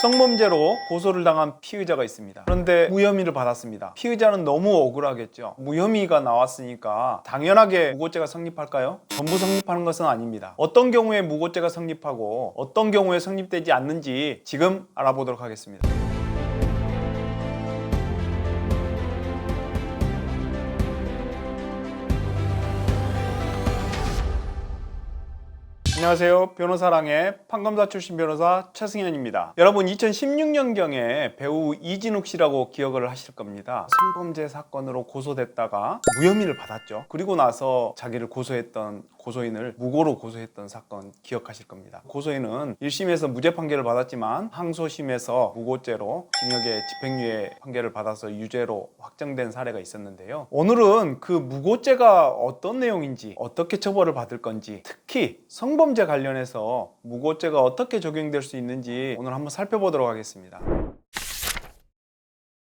성범죄로 고소를 당한 피의자가 있습니다. 그런데 무혐의를 받았습니다. 피의자는 너무 억울하겠죠. 무혐의가 나왔으니까 당연하게 무고죄가 성립할까요? 전부 성립하는 것은 아닙니다. 어떤 경우에 무고죄가 성립하고 어떤 경우에 성립되지 않는지 지금 알아보도록 하겠습니다. 안녕하세요. 변호사랑의 판검사 출신 변호사 최승현입니다. 여러분 2016년경에 배우 이진욱 씨라고 기억을 하실 겁니다. 성범죄 사건으로 고소됐다가 무혐의를 받았죠. 그리고 나서 자기를 고소했던 고소인을 무고로 고소했던 사건 기억하실 겁니다. 고소인은 1심에서 무죄 판결을 받았지만 항소심에서 무고죄로 징역의 집행유예 판결을 받아서 유죄로 확정된 사례가 있었는데요. 오늘은 그 무고죄가 어떤 내용인지, 어떻게 처벌을 받을 건지, 특히 성범죄 관련해서 무고죄가 어떻게 적용될 수 있는지 오늘 한번 살펴보도록 하겠습니다.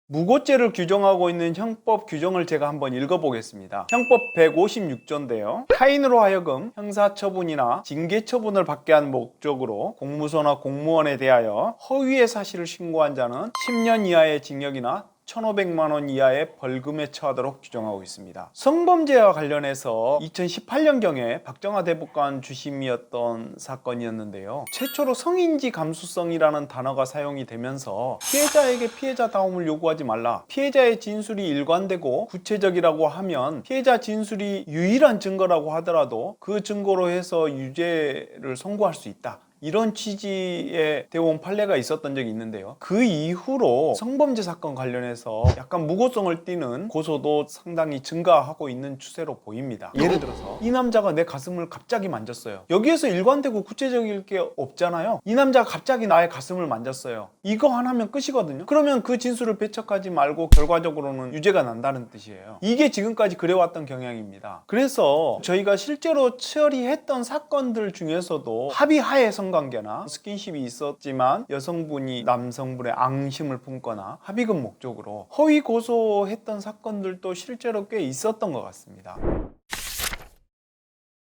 무고죄를 규정하고 있는 형법 규정을 제가 한번 읽어보겠습니다. 형법 156조인데요. 타인으로 하여금 형사처분이나 징계처분을 받게 한 목적으로 공무소나 공무원에 대하여 허위의 사실을 신고한 자는 10년 이하의 징역이나 1,500만 원 이하의 벌금에 처하도록 규정하고 있습니다. 성범죄와 관련해서 2018년경에 박정하 대법관 주심이었던 사건이었는데요. 최초로 성인지 감수성이라는 단어가 사용이 되면서 피해자에게 피해자다움을 요구하지 말라. 피해자의 진술이 일관되고 구체적이라고 하면 피해자 진술이 유일한 증거라고 하더라도 그 증거로 해서 유죄를 선고할 수 있다. 이런 취지의 대법원 판례가 있었던 적이 있는데요. 그 이후로 성범죄 사건 관련해서 약간 무고성을 띠는 고소도 상당히 증가하고 있는 추세로 보입니다. 예를 들어서 이 남자가 내 가슴을 갑자기 만졌어요. 여기에서 일관되고 구체적일 게 없잖아요. 이 남자가 갑자기 나의 가슴을 만졌어요. 이거 하나면 끝이거든요. 그러면 그 진술을 배척하지 말고 결과적으로는 유죄가 난다는 뜻이에요. 이게 지금까지 그래왔던 경향입니다. 그래서 저희가 실제로 처리했던 사건들 중에서도 합의하에 성관계나 스킨십이 있었지만 여성분이 남성분의 앙심을 품거나 합의금 목적으로 허위 고소했던 사건들도 실제로 꽤 있었던 것 같습니다.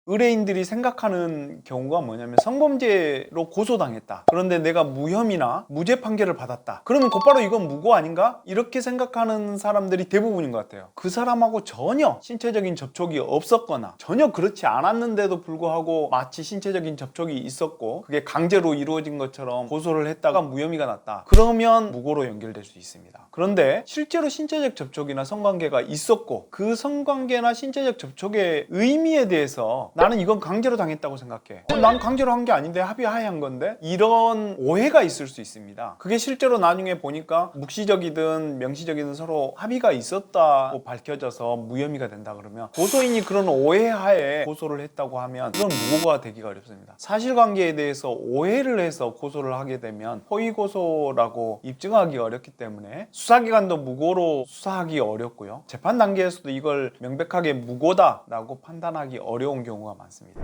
의뢰인들이 생각하는 경우가 뭐냐면 성범죄로 고소당했다. 그런데 내가 무혐의나 무죄 판결을 받았다. 그러면 곧바로 이건 무고 아닌가? 이렇게 생각하는 사람들이 대부분인 것 같아요. 그 사람하고 전혀 신체적인 접촉이 없었거나 전혀 그렇지 않았는데도 불구하고 마치 신체적인 접촉이 있었고 그게 강제로 이루어진 것처럼 고소를 했다가 무혐의가 났다. 그러면 무고로 연결될 수 있습니다. 그런데 실제로 신체적 접촉이나 성관계가 있었고 그 성관계나 신체적 접촉의 의미에 대해서 나는 이건 강제로 당했다고 생각해. 난 강제로 한 게 아닌데 합의하에 한 건데? 이런 오해가 있을 수 있습니다. 그게 실제로 나중에 보니까 묵시적이든 명시적이든 서로 합의가 있었다고 밝혀져서 무혐의가 된다 그러면 고소인이 그런 오해하에 고소를 했다고 하면 이건 무고가 되기가 어렵습니다. 사실관계에 대해서 오해를 해서 고소를 하게 되면 허위고소라고 입증하기 어렵기 때문에 수사기관도 무고로 수사하기 어렵고요. 재판 단계에서도 이걸 명백하게 무고다라고 판단하기 어려운 경우가 많습니다.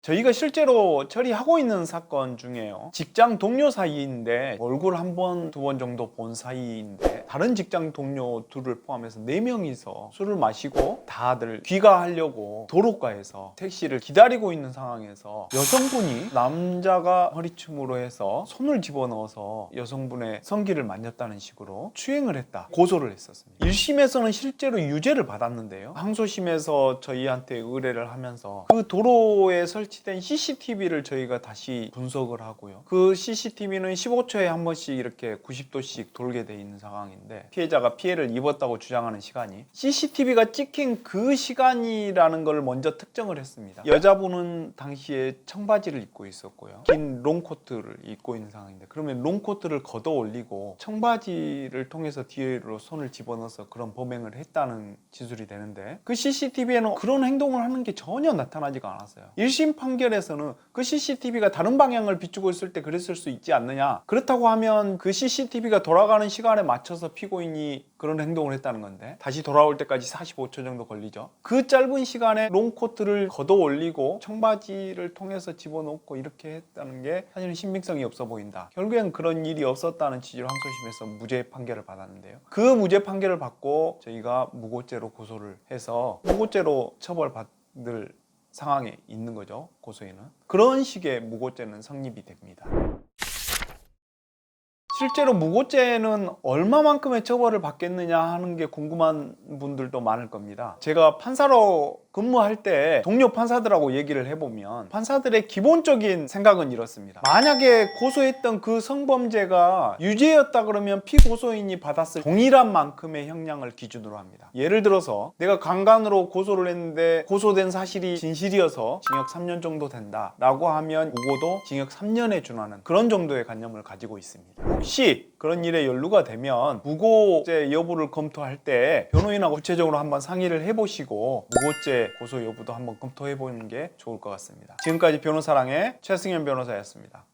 저희가 실제로 처리하고 있는 사건 중에요. 직장 동료 사이인데 얼굴 한 번, 두 번 정도 본 사이인데 다른 직장 동료 둘을 포함해서 4명이서 술을 마시고 다들 귀가하려고 도로가에서 택시를 기다리고 있는 상황에서 여성분이 남자가 허리춤으로 해서 손을 집어넣어서 여성분의 성기를 만졌다는 식으로 추행을 했다. 고소를 했었습니다. 1심에서는 실제로 유죄를 받았는데요. 항소심에서 저희한테 의뢰를 하면서 그 도로에 설치된 CCTV를 저희가 다시 분석을 하고요. 그 CCTV는 15초에 한 번씩 이렇게 90도씩 돌게 돼 있는 상황인데 피해자가 피해를 입었다고 주장하는 시간이 CCTV가 찍힌 그 시간이라는 걸 먼저 특정을 했습니다. 여자분은 당시에 청바지를 입고 있었고요. 긴 롱코트를 입고 있는 상황인데 그러면 롱코트를 걷어 올리고 청바지를 통해서 뒤로 손을 집어넣어서 그런 범행을 했다는 진술이 되는데 그 CCTV에는 그런 행동을 하는 게 전혀 나타나지가 않았어요. 1심 판결에서는 그 CCTV가 다른 방향을 비추고 있을 때 그랬을 수 있지 않느냐. 그렇다고 하면 그 CCTV가 돌아가는 시간에 맞춰서 피고인이 그런 행동을 했다는 건데 다시 돌아올 때까지 45초 정도 걸리죠. 그 짧은 시간에 롱코트를 걷어 올리고 청바지를 통해서 집어넣고 이렇게 했다는 게 사실은 신빙성이 없어 보인다. 결국엔 그런 일이 없었다는 취지로 항소심에서 무죄 판결을 받았는데요. 그 무죄 판결을 받고 저희가 무고죄로 고소를 해서 무고죄로 처벌받을 상황에 있는 거죠. 고소인은. 그런 식의 무고죄는 성립이 됩니다. 실제로 무고죄는 얼마만큼의 처벌을 받겠느냐 하는 게 궁금한 분들도 많을 겁니다. 제가 판사로 근무할 때 동료 판사들하고 얘기를 해보면 판사들의 기본적인 생각은 이렇습니다. 만약에 고소했던 그 성범죄가 유죄였다 그러면 피고소인이 받았을 동일한 만큼의 형량을 기준으로 합니다. 예를 들어서 내가 강간으로 고소를 했는데 고소된 사실이 진실이어서 징역 3년 정도 된다 라고 하면 무고도 징역 3년에 준하는 그런 정도의 관념을 가지고 있습니다. 혹시 그런 일에 연루가 되면 무고죄 여부를 검토할 때 변호인하고 구체적으로 한번 상의를 해보시고 무고죄 고소 여부도 한번 검토해보는 게 좋을 것 같습니다. 지금까지 변호사랑의 최승현 변호사였습니다.